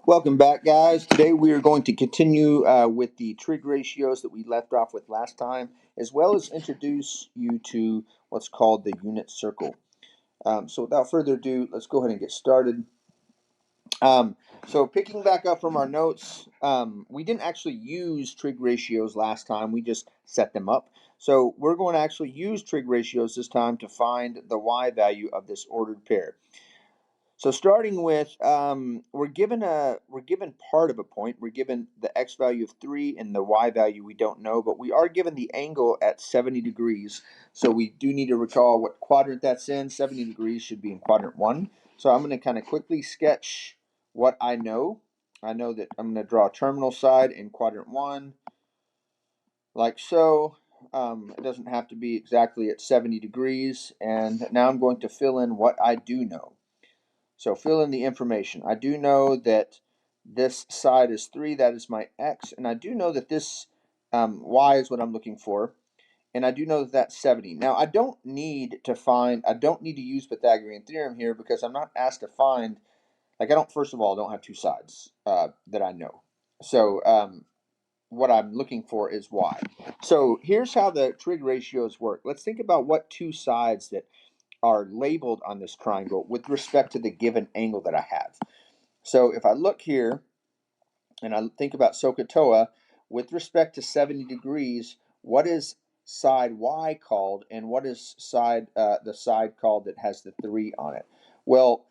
Welcome back, guys. Today we are going to continue with the trig ratios that we left off with last time, as well as introduce you to what's called the unit circle. So without further ado, let's go ahead and get started. So picking back up from our notes, we didn't actually use trig ratios last time. We just set them up. So we're going to actually use trig ratios this time to find the y value of this ordered pair. So starting with, we're given part of a point. We're given the x value of 3 and the y value we don't know, but we are given the angle at 70 degrees. So we do need to recall what quadrant that's in. 70 degrees should be in quadrant 1. So I'm going to kind of quickly sketch what I know. I know that I'm going to draw a terminal side in quadrant 1, like so. It doesn't have to be exactly at 70 degrees. And now I'm going to fill in what I do know. So fill in the information. I do know that this side is 3, that is my x, and I do know that this y is what I'm looking for, and I do know that that's 70. Now I don't need to use Pythagorean theorem here because I'm not asked to find, first of all, I don't have two sides that I know. So what I'm looking for is y. So here's how the trig ratios work. Let's think about what two sides that are labeled on this triangle with respect to the given angle that I have. So if I look here and I think about SOHCAHTOA, with respect to 70 degrees, what is side Y called, and what is the side called that has the 3 on it? Well,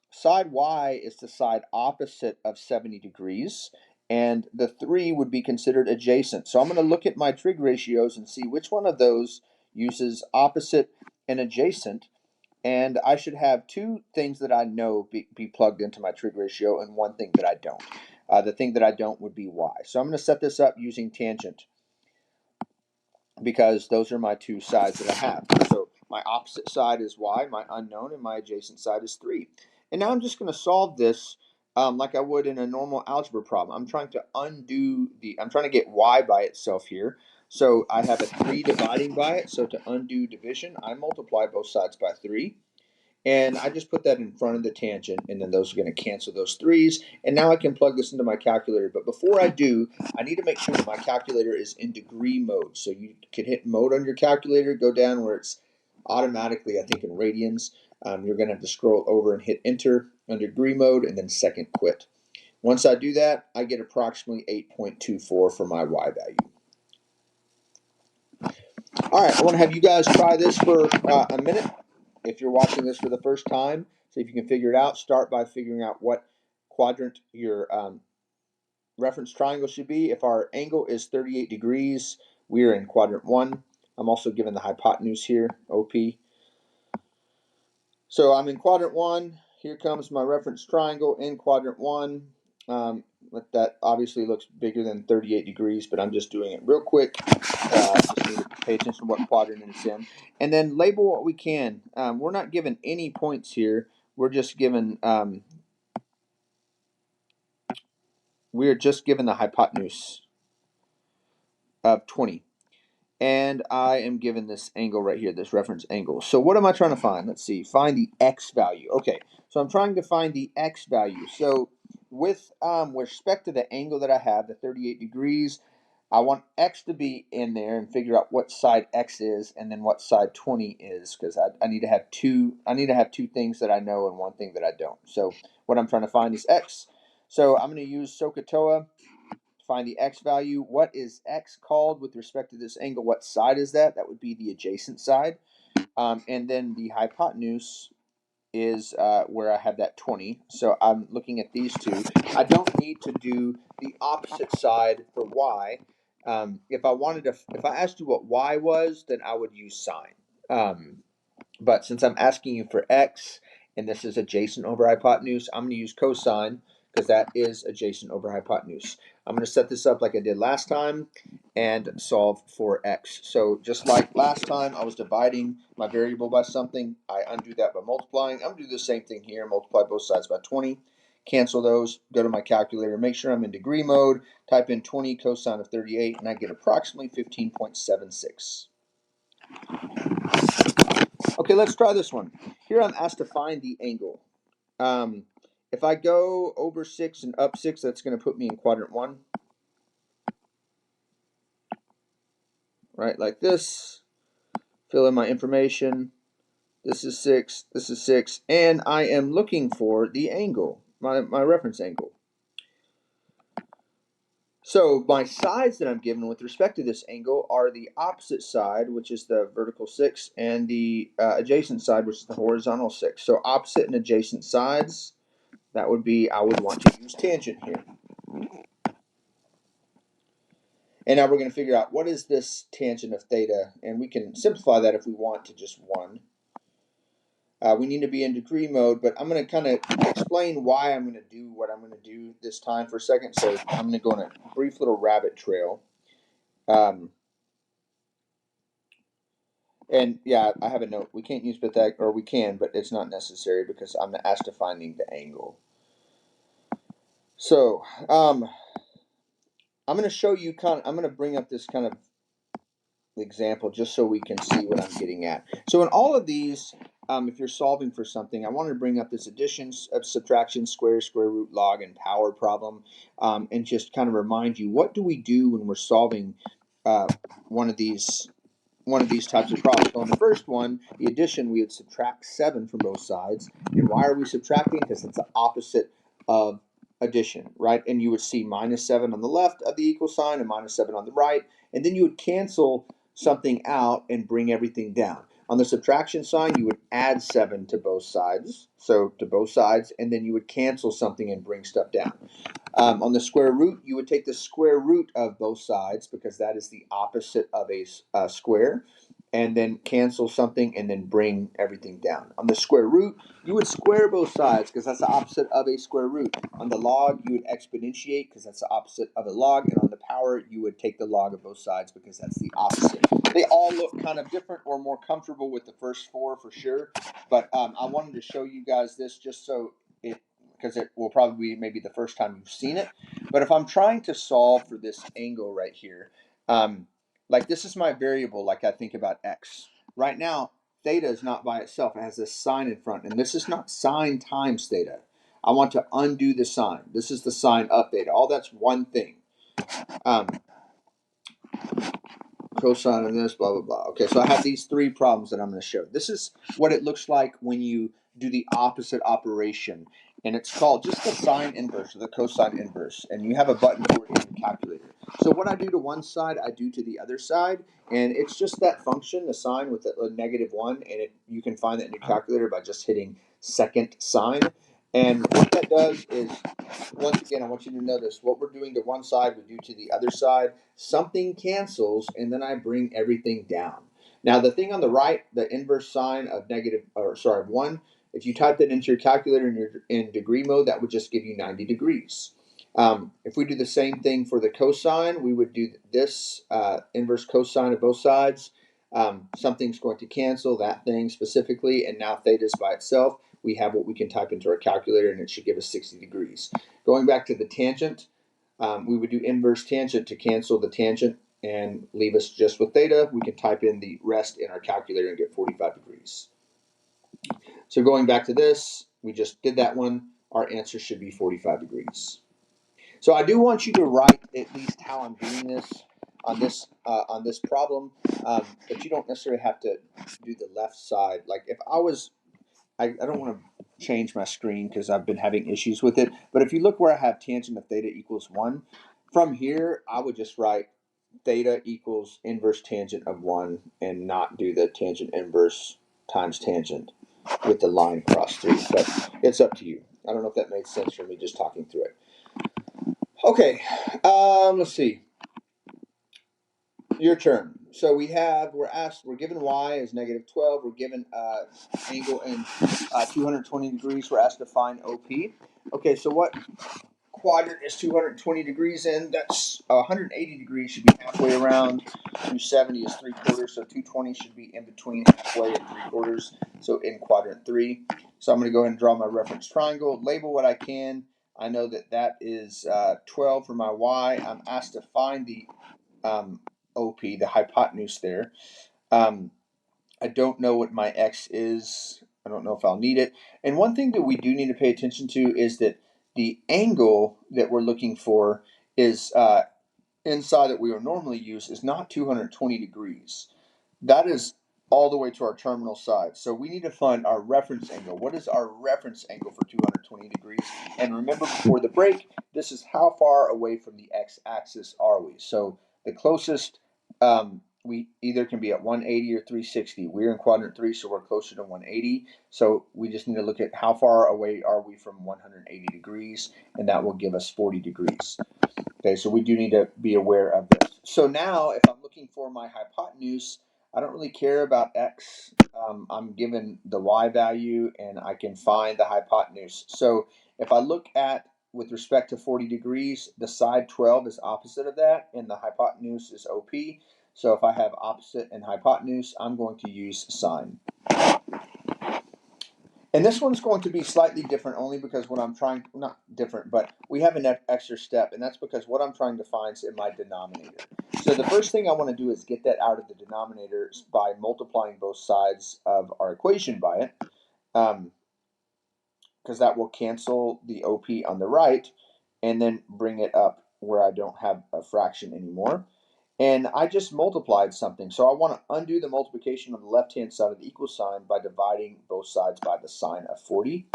side Y is the side opposite of 70 degrees, and the 3 would be considered adjacent. So I'm going to look at my trig ratios and see which one of those uses opposite and adjacent, and I should have two things that I know be plugged into my trig ratio and one thing that I don't. The thing that I don't would be y. So I'm going to set this up using tangent because those are my two sides that I have. So my opposite side is y, my unknown, and my adjacent side is 3. And now I'm just going to solve this like I would in a normal algebra problem. I'm trying to get y by itself here. So I have a 3 dividing by it. So to undo division, I multiply both sides by 3. And I just put that in front of the tangent, and then those are going to cancel those 3's. And now I can plug this into my calculator. But before I do, I need to make sure that my calculator is in degree mode. So you can hit mode on your calculator, go down where it's automatically, I think, in radians. You're going to have to scroll over and hit enter on degree mode, and then second quit. Once I do that, I get approximately 8.24 for my y value. All right, I want to have you guys try this for a minute. If you're watching this for the first time, see if you can figure it out. Start by figuring out what quadrant your reference triangle should be. If our angle is 38 degrees, we are in quadrant 1. I'm also given the hypotenuse here, OP. So I'm in quadrant 1. Here comes my reference triangle in quadrant 1. That obviously looks bigger than 38 degrees, but I'm just doing it real quick. Just need to pay attention to what quadrant it's in. And then label what we can. We're not given any points here. We're just given the hypotenuse of 20. And I am given this angle right here, this reference angle. So what am I trying to find? Let's see. Find the x value. Okay, so I'm trying to find the x value. So with respect to the angle that I have, the 38 degrees, I want x to be in there and figure out what side x is and then what side 20 is, because I need to have two things that I know and one thing that I don't. So what I'm trying to find is x. So I'm going to use SOHCAHTOA. Find the x value. What is x called with respect to this angle? What side is that? That would be the adjacent side. And then the hypotenuse is where I have that 20. So I'm looking at these two. I don't need to do the opposite side for y. If I asked you what y was, then I would use sine. But since I'm asking you for x, and this is adjacent over hypotenuse, I'm going to use cosine because that is adjacent over hypotenuse. I'm going to set this up like I did last time and solve for x. So just like last time, I was dividing my variable by something. I undo that by multiplying. I'm going to do the same thing here, multiply both sides by 20. Cancel those, go to my calculator, make sure I'm in degree mode, type in 20 cosine of 38, and I get approximately 15.76. Okay, let's try this one. Here I'm asked to find the angle. if I go over 6 and up 6, that's going to put me in quadrant 1. Right, like this. Fill in my information. This is 6, this is 6, and I am looking for the angle, my reference angle. So my sides that I'm given with respect to this angle are the opposite side, which is the vertical 6, and the adjacent side, which is the horizontal 6. So opposite and adjacent sides, that would be, I would want to use tangent here. And now we're going to figure out what is this tangent of theta, and we can simplify that if we want to just 1. We need to be in degree mode, but I'm going to kind of explain why I'm going to do what I'm going to do this time for a second. So I'm going to go on a brief little rabbit trail. And yeah, I have a note. We can't use Pythagoras, or we can, but it's not necessary because I'm asked to finding the angle. So I'm going to show you I'm going to bring up this kind of example just so we can see what I'm getting at. So in all of these, if you're solving for something, I wanted to bring up this addition, subtraction, square root, log, and power problem, and just kind of remind you, what do we do when we're solving one of these types of problems? So in the first one, the addition, we would subtract 7 from both sides. And why are we subtracting? Because it's the opposite of addition, right? And you would see -7 on the left of the equal sign and -7 on the right. And then you would cancel something out and bring everything down. On the subtraction sign, you would add 7 to both sides, and then you would cancel something and bring stuff down. On the square root, you would take the square root of both sides because that is the opposite of a square, and then cancel something and then bring everything down. On the square root, you would square both sides because that's the opposite of a square root. On the log, you would exponentiate because that's the opposite of a log, and on the power, you would take the log of both sides because that's the opposite. They all look kind of different. Or more comfortable with the first 4 for sure, but I wanted to show you guys this just so because it will probably be maybe the first time you've seen it. But if I'm trying to solve for this angle right here, like this is my variable, like I think about x. Right now, theta is not by itself. It has this sign in front, and this is not sine times theta. I want to undo the sign. This is the sign of theta. All that's one thing. Cosine of this, blah, blah, blah. Okay, so I have these 3 problems that I'm going to show. This is what it looks like when you do the opposite operation. And it's called just the sine inverse or the cosine inverse. And you have a button for it in your calculator. So what I do to one side, I do to the other side. And it's just that function, the sine with a -1. And you can find that in your calculator by just hitting second sine. And what that does is, once again, I want you to notice what we're doing to one side, we do to the other side. Something cancels, and then I bring everything down. Now, the thing on the right, the inverse sine of 1, if you type that into your calculator and you're in degree mode, that would just give you 90 degrees. If we do the same thing for the cosine, we would do this inverse cosine of both sides. Something's going to cancel that thing specifically, and now theta is by itself. We have what we can type into our calculator, and it should give us 60 degrees. Going back to the tangent, we would do inverse tangent to cancel the tangent and leave us just with theta. We can type in the rest in our calculator and get 45 degrees. So going back to this, we just did that one. Our answer should be 45 degrees. So I do want you to write at least how I'm doing this on this problem, but you don't necessarily have to do the left side. Like if I was, I don't want to change my screen because I've been having issues with it. But if you look where I have tangent of theta equals 1, from here I would just write theta equals inverse tangent of 1 and not do the tangent inverse times tangent with the line across through. But it's up to you. I don't know if that made sense for me just talking through it. Okay, let's see. Your turn. So we're given y is -12. We're given angle in 220 degrees. We're asked to find OP. Okay, so what quadrant is 220 degrees in? That's 180 degrees should be halfway around. 270 is 3/4, so 220 should be in between halfway and 3/4, so in quadrant 3. So I'm going to go ahead and draw my reference triangle, label what I can. I know that is 12 for my y. I'm asked to find the OP, the hypotenuse there. I don't know what my x is. I don't know if I'll need it. And one thing that we do need to pay attention to is that the angle that we're looking for is inside that we would normally use is not 220 degrees. That is all the way to our terminal side. So we need to find our reference angle. What is our reference angle for 220 degrees? And remember before the break, this is how far away from the x-axis are we. So the closest, we either can be at 180 or 360. We're in quadrant 3, so we're closer to 180. So we just need to look at how far away are we from 180 degrees, and that will give us 40 degrees. Okay, so we do need to be aware of this. So now, if I'm looking for my hypotenuse, I don't really care about x. I'm given the y value, and I can find the hypotenuse. So if I look at, with respect to 40 degrees, the side 12 is opposite of that, and the hypotenuse is OP. So if I have opposite and hypotenuse, I'm going to use sine. And this one's going to be slightly different only because what I'm trying, not different, but we have an extra step, and that's because what I'm trying to find is in my denominator. So the first thing I want to do is get that out of the denominator by multiplying both sides of our equation by it, because that will cancel the OP on the right and then bring it up where I don't have a fraction anymore. And I just multiplied something. So I want to undo the multiplication on the left-hand side of the equal sign by dividing both sides by the sine of 40.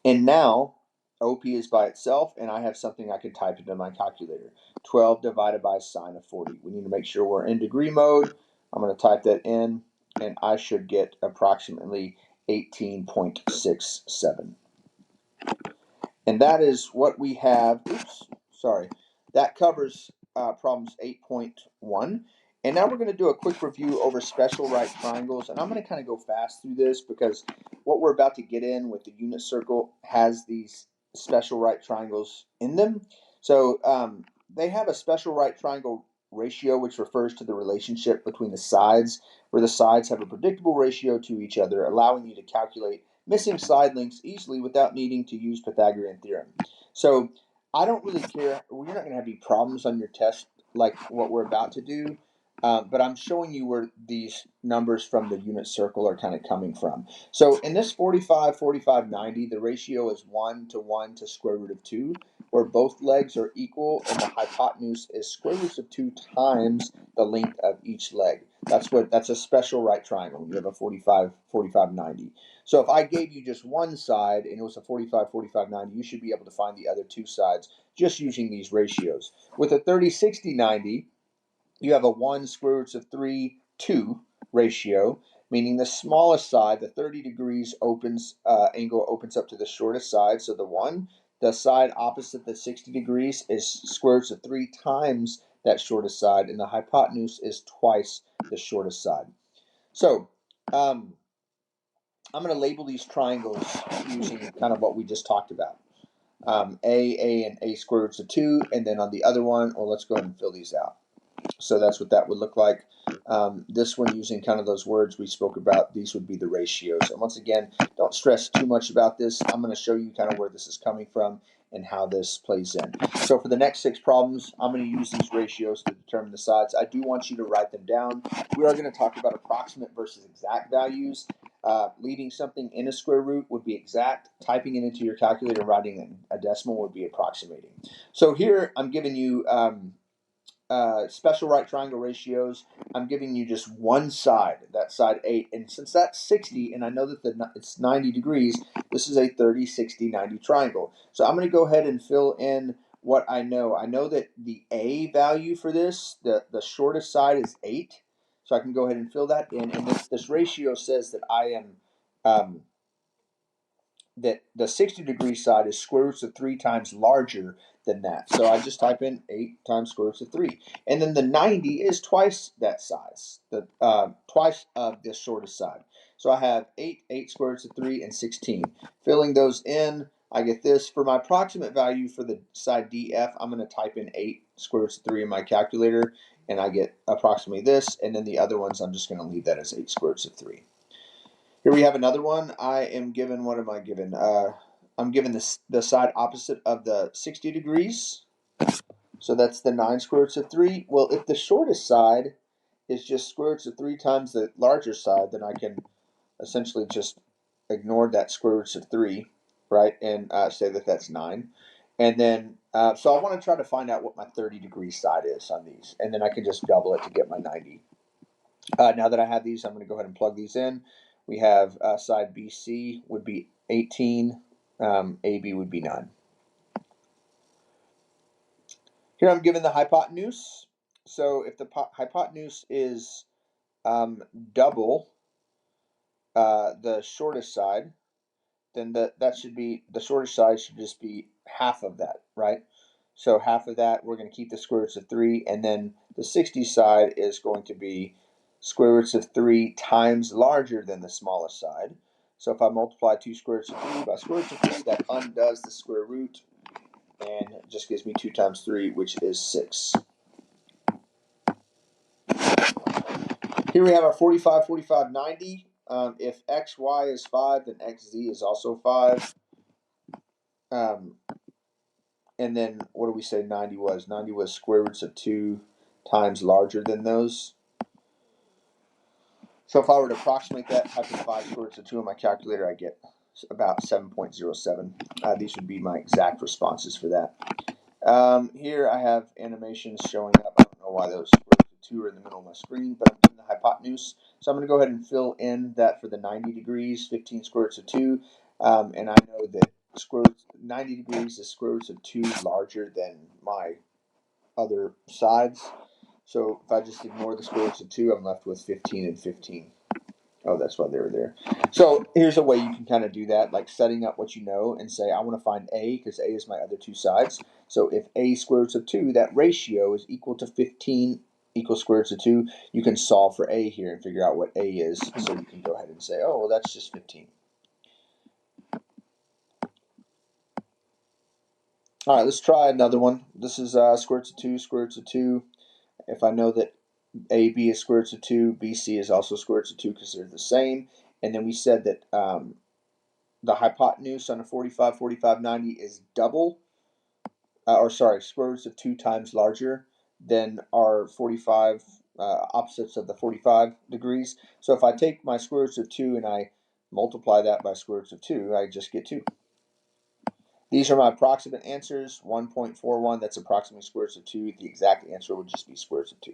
And now OP is by itself, and I have something I can type into my calculator. 12 divided by sine of 40. We need to make sure we're in degree mode. I'm going to type that in, and I should get approximately 18.67. And that is what we have. That covers problems 8.1. And now we're going to do a quick review over special right triangles. And I'm going to kind of go fast through this because what we're about to get in with the unit circle has these special right triangles in them. So they have a special right triangle ratio, which refers to the relationship between the sides, where the sides have a predictable ratio to each other, allowing you to calculate missing side lengths easily without needing to use Pythagorean theorem. So I don't really care. You're not going to have any problems on your test like what we're about to do, but I'm showing you where these numbers from the unit circle are kind of coming from. So in this 45, 45, 90, the ratio is 1 to 1 to square root of 2, where both legs are equal and the hypotenuse is square roots of 2 times the length of each leg. That's a special right triangle when you have a 45, 45, 90. So if I gave you just one side and it was a 45, 45, 90, you should be able to find the other two sides just using these ratios. With a 30, 60, 90, you have a 1 square roots of 3, 2 ratio, meaning the smallest side, the 30 degrees angle opens up to the shortest side. So the side opposite the 60 degrees is square roots of 3 times that shortest side, and the hypotenuse is twice the shortest side. So I'm going to label these triangles using kind of what we just talked about. A, and A square roots of 2, and then on the other one, let's go ahead and fill these out. So that's what that would look like. This one, using kind of those words we spoke about, these would be the ratios. And once again, don't stress too much about this. I'm going to show you kind of where this is coming from and how this plays in. So for the next 6 problems, I'm going to use these ratios to determine the sides. I do want you to write them down. We are going to talk about approximate versus exact values. Leaving something in a square root would be exact. Typing it into your calculator, writing a decimal would be approximating. So here I'm giving you special right triangle ratios. I'm giving you just one side, that side 8. And since that's 60, and I know that it's 90 degrees, this is a 30, 60, 90 triangle. So I'm going to go ahead and fill in what I know. I know that the A value for this, the shortest side is 8. So I can go ahead and fill that in. And this ratio says that I am that the 60 degree side is square roots of 3 times larger than that. So I just type in 8 times square roots of 3. And then the 90 is twice that size, twice of the shortest side. So I have 8 square roots of 3, and 16. Filling those in, I get this. For my approximate value for the side DF, I'm going to type in 8 square roots of 3 in my calculator, and I get approximately this. And then the other ones, I'm just going to leave that as 8 square roots of 3. Here we have another one. I am given, what am I given? I'm given the side opposite of the 60 degrees. So that's the 9 square roots of 3. Well, if the shortest side is just square roots of 3 times the larger side, then I can essentially just ignore that square roots of 3, right, and say that that's 9. And then, so I want to try to find out what my 30-degree side is on these, and then I can just double it to get my 90. Now that I have these, I'm going to go ahead and plug these in. We have side BC would be 18, AB would be 9. Here I'm given the hypotenuse. So if the hypotenuse is double the shortest side, then that should be, the shortest side should just be half of that, right? So half of that, we're going to keep the square roots of 3, and then the 60 side is going to be square roots of 3 times larger than the smallest side. So if I multiply 2 square roots of 3 by square roots of 3, that undoes the square root, and it just gives me 2 times 3, which is 6. Here we have our 45, 45, 90. If xy is 5, then xz is also 5. And then what do we say 90 was? 90 was square roots of 2 times larger than those. So if I were to approximate that, type in 5 square roots of 2 on my calculator, I get about 7.07. These would be my exact responses for that. Here I have animations showing up. I don't know why those square roots of 2 are in the middle of my screen, but I'm given the hypotenuse. So I'm going to go ahead and fill in that for the 90 degrees, 15 square roots of 2. And I know that 90 degrees is square roots of 2 larger than my other sides. So if I just ignore the square roots of 2, I'm left with 15 and 15. Oh, that's why they were there. So here's a way you can kind of do that, like setting up what you know and say, I want to find A because A is my other two sides. So if A square roots of 2, that ratio is equal to 15 equals square roots of 2. You can solve for A here and figure out what A is. So you can go ahead and say, oh, well, that's just 15. All right, let's try another one. This is square roots of 2, square roots of 2. If I know that AB is square roots of 2, BC is also square roots of 2 because they're the same. And then we said that the hypotenuse on a 45, 45, 90 is double, square roots of 2 times larger than our 45 opposites of the 45 degrees. So if I take my square roots of 2 and I multiply that by square roots of 2, I just get 2. These are my approximate answers. 1.41, that's approximately square roots of 2. The exact answer would just be square roots of 2.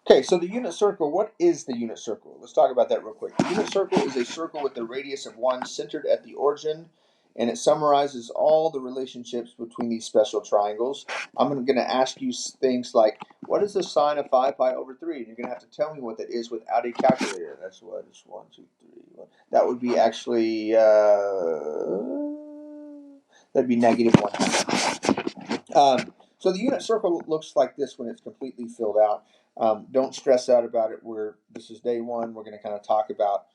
Okay, so the unit circle, what is the unit circle? Let's talk about that real quick. The unit circle is a circle with a radius of 1 centered at the origin, and it summarizes all the relationships between these special triangles. I'm going to ask you things like, what is the sine of 5 pi over 3? And you're going to have to tell me what that is without a calculator. That's what is 1, 2, 3, 1. That would be actually... that'd be negative 1. So the unit circle looks like this when it's completely filled out. Don't stress out about it. This is day one. We're going to kind of talk about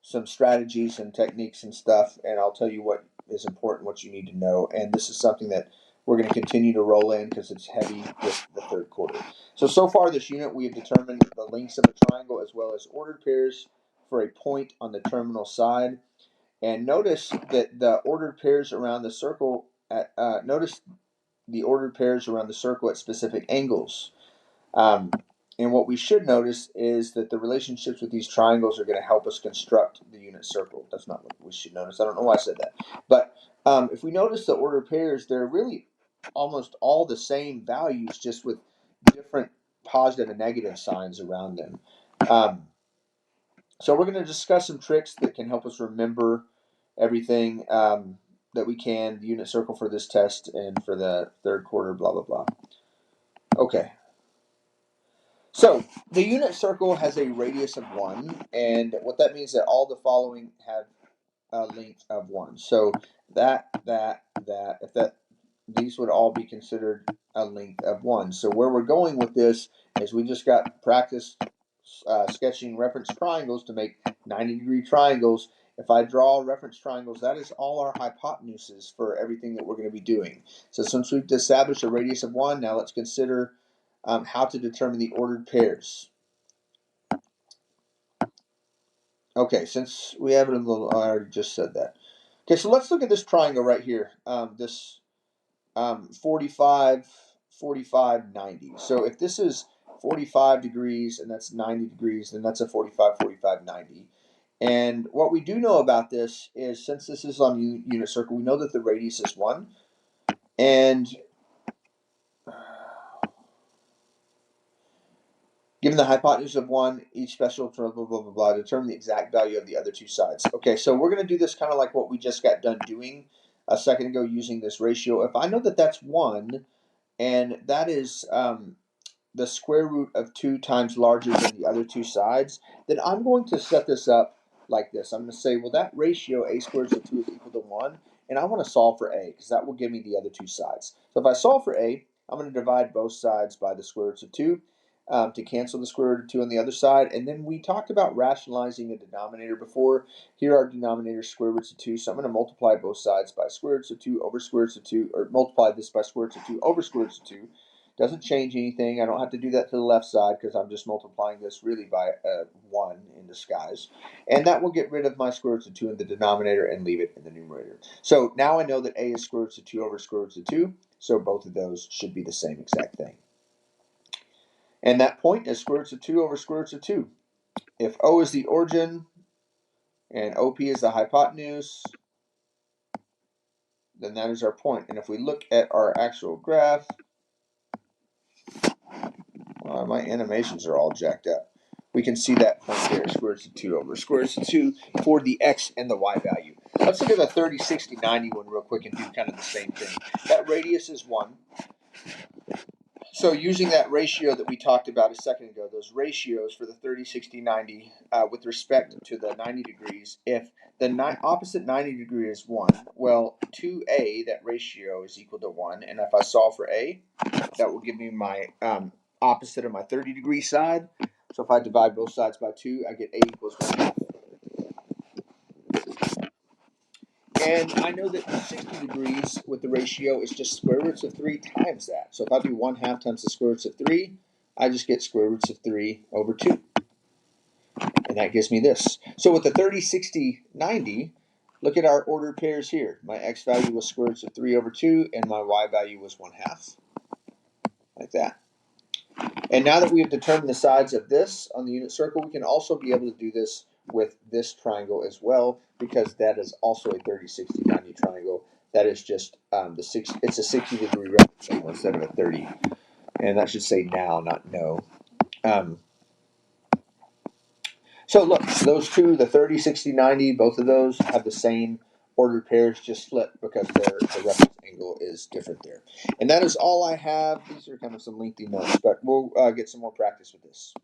some strategies and techniques and stuff, and I'll tell you what is important, what you need to know. And this is something that we're going to continue to roll in because it's heavy with the third quarter. So far this unit, we have determined the lengths of a triangle as well as ordered pairs for a point on the terminal side. And notice that the ordered pairs around the circle, notice the ordered pairs around the circle at specific angles. And what we should notice is that the relationships with these triangles are going to help us construct the unit circle. That's not what we should notice. I don't know why I said that. But if we notice the ordered pairs, they're really almost all the same values, just with different positive and negative signs around them. So we're going to discuss some tricks that can help us remember everything that we can, the unit circle for this test and for the third quarter, blah, blah, blah. Okay. So the unit circle has a radius of 1, and what that means is that all the following have a length of 1. So these would all be considered a length of 1. So where we're going with this is we just got practice sketching reference triangles to make 90-degree triangles. If I draw reference triangles, that is all our hypotenuses for everything that we're going to be doing. So since we've established a radius of 1, now let's consider how to determine the ordered pairs. Okay, since we have it a little, I already just said that. Okay, so let's look at this triangle right here. This 45, 45, 90. So if this is 45 degrees, and that's 90 degrees, then that's a 45, 45, 90. And what we do know about this is, since this is on unit circle, we know that the radius is 1. And given the hypotenuse of 1, each special blah, blah, blah, blah, blah, determine the exact value of the other two sides. Okay, so we're going to do this kind of like what we just got done doing a second ago using this ratio. If I know that that's 1, and that is the square root of 2 times larger than the other two sides, then I'm going to set this up like this. I'm going to say, well, that ratio, a squared root of 2 is equal to 1, and I want to solve for a, because that will give me the other two sides. So if I solve for a, I'm going to divide both sides by the square roots of 2 to cancel the square root of 2 on the other side. And then we talked about rationalizing a denominator before. Here are denominators square roots of 2, so I'm going to multiply both sides by square roots of 2 over square roots of 2, or multiply this by square roots of 2 over square roots of 2. Doesn't change anything. I don't have to do that to the left side because I'm just multiplying this really by 1 in disguise. And that will get rid of my square roots of 2 in the denominator and leave it in the numerator. So now I know that a is square roots of 2 over square roots of 2. So both of those should be the same exact thing. And that point is square roots of 2 over square roots of 2. If O is the origin and OP is the hypotenuse, then that is our point. And if we look at our actual graph, my animations are all jacked up. We can see that point there, square roots of 2 over square roots of 2 for the x and the y value. Let's look at the 30, 60, 90 one real quick and do kind of the same thing. That radius is 1. So using that ratio that we talked about a second ago, those ratios for the 30, 60, 90 with respect to the 90 degrees, if the opposite 90 degree is 1, well, 2a, that ratio is equal to 1. And if I solve for a, that will give me my opposite of my 30 degree side. So if I divide both sides by 2, I get a equals 1/2. And I know that 60 degrees with the ratio is just square roots of 3 times that. So if I do 1/2 times the square roots of 3, I just get square roots of 3 over 2. And that gives me this. So with the 30, 60, 90, look at our ordered pairs here. My x value was square roots of 3 over 2, and my y value was 1/2. Like that. And now that we have determined the sides of this on the unit circle, we can also be able to do this with this triangle as well, because that is also a 30, 60, 90 triangle. That is just it's a 60 degree rectangle instead of a 30. And that should say now, not no. So look, those two, the 30, 60, 90, both of those have the same ordered pairs, just flipped because the reference angle is different there. And that is all I have. These are kind of some lengthy notes, but we'll get some more practice with this.